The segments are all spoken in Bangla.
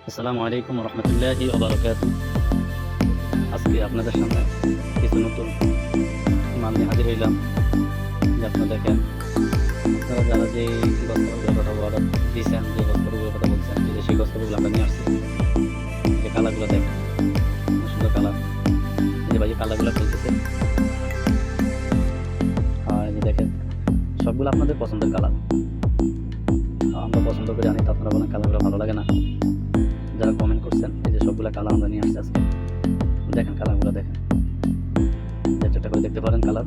আসসালামু আলাইকুম রহমতুল্লাহি ওয়া বারাকাতুহু। আজকে আপনাদের সামনে কিছু নতুন মাল নিয়ে হাজির হইলাম। যে আপনারা দেখেন, আপনারা যারা যে গস্তগুলোর কথা দিয়েছেন, যে গস্তগুলোর কথা বলছেন, যে সেই গস্তগুলো আমরা নিয়ে আসছি। যে কালারগুলো দেখেন, সুন্দর কালার। যে ভাই কালারগুলো চলতেছে, আর এই যে দেখেন সবগুলো আপনাদের পছন্দের কালার। আমরা পছন্দ করে আনি, তো আপনারা বলেন কালারগুলো ভালো লাগে না। যারা কমেন্ট করছেন, এই যে সবগুলো কালার আমরা নিয়ে আসছি আজকে। দেখেন কালারগুলো দেখেন, একটা করে দেখতে পারেন কালার।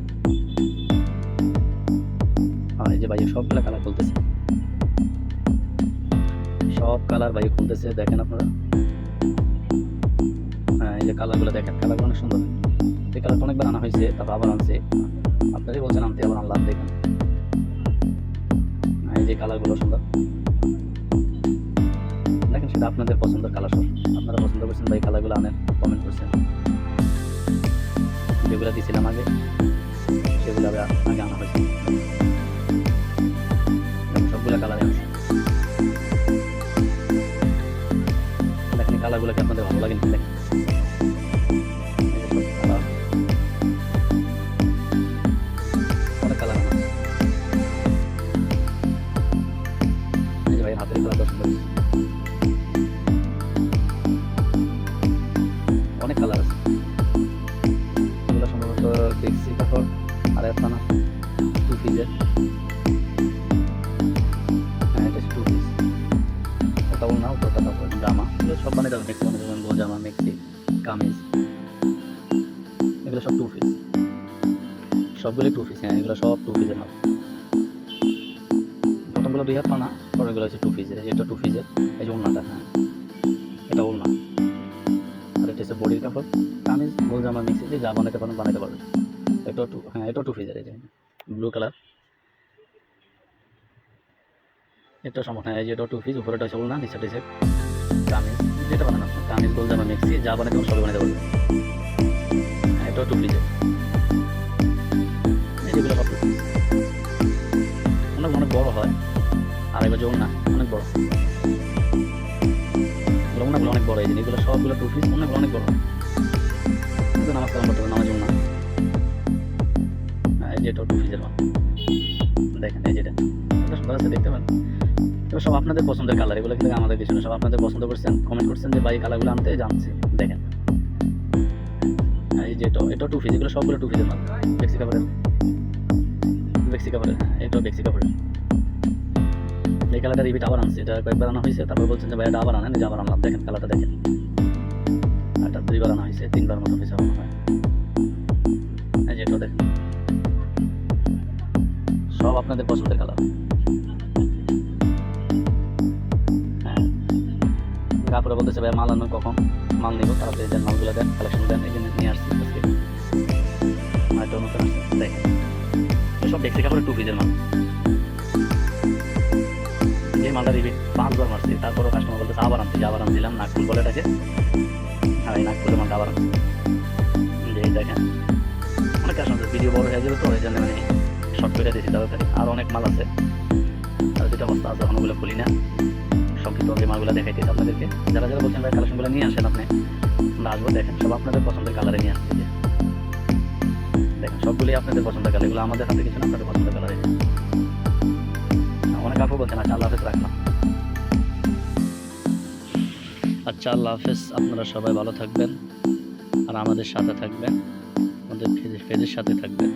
আর এই যে ভাই সবগুলো কালার খুলতেছে, সব কালার ভাই খুলতেছে, দেখেন আপনারা। হ্যাঁ, এই যে কালারগুলো দেখেন, কালারগুলো অনেক সুন্দর। এই কালারটা অনেকবার আনা হয়েছে, তারপর আবার আনছে। আপনারাই বলছেন আনতে, আবার আনলাম। দেখেন এই যে কালারগুলো সুন্দর, দেখেন সেটা আপনাদের পছন্দের কালার। সব আপনারা পছন্দ করছেন ভাই, কালারগুলো আনেন, কমেন্ট করছেন। যেগুলো দিয়েছিলাম আগে, সেগুলো আগে আনা হয়েছে। সবগুলো কালারে আছে। দেখেন কালারগুলো কি আপনাদের ভালো লাগে? দেখেন অনেক কালার আছে। এই যে ভাই হাতের কালারটা সুন্দর, অনেক কালার আছে। এগুলো সম্ভবত দেখছি কাপড় আর একটা না, 2 পিসের। হ্যাঁ, এটা 2 পিস। ওটাও না, ওটা তারপর জামা, এগুলো সব বানিয়ে যাবে। মেক্সি বানিয়ে যাবেন, জামা, মেক্সি, কামিজ, এগুলো সব 2 পিস। সবগুলোই 2 পিস। হ্যাঁ, এগুলো সব 2 পিসের মাল। প্রথমগুলো 2 হাত পানা, পরেরগুলো হচ্ছে 2 পিসের। এটা 2 পিসের। এই যে ওড়নাটা, হ্যাঁ এটা ওড়না। আর এটা হচ্ছে বডির কাপড়, কামিজ, গোল জামা, মেক্সি, যে যা বানাতে পারেন বানাতে পারবেন। এটাও হ্যাঁ এটাও 2 পিসের। এই যে ব্লু কালার, এটা সমস্যা। হ্যাঁ, এই যে এটাও 2 পিস। উপরেটা হচ্ছে ওড়না, নিচেটা হচ্ছে কামিজ, যেটা বানানো আপনার কামিজ, গোল জামা, মেক্সি, যা বানাতে পারেন সবই বানাতে পারবেন। হ্যাঁ, এটাও 2 পিসের। যেগুলো সব 2 পিস, অনেক অনেক বড় হয়। আর এবার যে ওড়না অনেক বড়, ওড়নাগুলো অনেক বড়। এই যে এগুলো সবগুলো 2 পিস, অনেক অনেক বড়। কিন্তু নামাজ কালাম করতে হবে, নামাজ ওড়না। এই যে এটাও 2 পিসের মাল। দেখেন এই যেটা, এটা সুন্দর আছে, দেখতে পারেন। এবার সব আপনাদের পছন্দের কালার, এগুলো কিন্তু আমাদের কিছু না, সব আপনাদের পছন্দ করছেন, কমেন্ট করছেন যে ভাই কালারগুলো আনতে জানছি। দেখেন এই যে এটাও 2 পিস। এগুলো সবগুলো 2 পিসের মাল। বেক্সি কাপড়ের, বেক্সি কাপড়ের। হ্যাঁ, এটাও বেক্সি কাপড়ের। এই কালারটা রিপিট আবার আনছে, এটা কয়েকবার আনা হয়েছে, তারপর বলছেন যে ভাই এটা আবার আনেন, যে আবার আনলাম। দেখেন কালারটা দেখেন, এটা 2বার আনা হয়েছে, 3বার মতো হয়েছে মনে হয়। এই যে এটাও দেখেন, সব আপনাদের পছন্দের কালার। হ্যাঁ, কাপড়ে বলতেছে ভাই মাল আনবেন কখন, মাল নিব, তাড়াতাড়ি দেন, মালগুলো দেন, কালেকশন দেন। এই জন্য নিয়ে আসছি আজকে। আর এটা নতুন আসছে, দেখেন সব বেক্সি কাপড়ের 2 পিসের মাল। যে মালটা রিপিট 5বার মারছি, তারপরও কাস্টমার বলতেছে আবার আনতে, আবার আনছিলাম। নাগপুর বলে এটাকে। হ্যাঁ, এই নাগপুরের মালটা আবার আনছি। যে দেখেন অনেক কাস্টমার, ভিডিও বড় হয়ে যাবে তো, এই জন্য মানে শর্ট করে দিয়েছি তাড়াতাড়ি। আর অনেক মাল আছে, আর যেটা অবস্থা আছে এখন ওগুলো খুলি না। সব কিন্তু যে মালগুলো দেখাইতেছি আপনাদেরকে। যারা যারা বলছেন ভাই কালেকশনগুলো নিয়ে আসেন আপনি, আমরা আসবো। দেখেন সব আপনাদের পছন্দের কালারে নিয়ে আসছি। দেখেন সবগুলোই আপনাদের পছন্দের কালার, এগুলো আমাদের হাতে কিছু না, আপনাদের পছন্দের কালারে। অনেক আপু বলছেন। আচ্ছা, আল্লাহ হাফেজ, রাখলাম। আচ্ছা, আল্লাহ হাফেজ। আপনারা সবাই ভালো থাকবেন, আর আমাদের সাথে থাকবেন, আমাদের পেজের সাথে থাকবেন।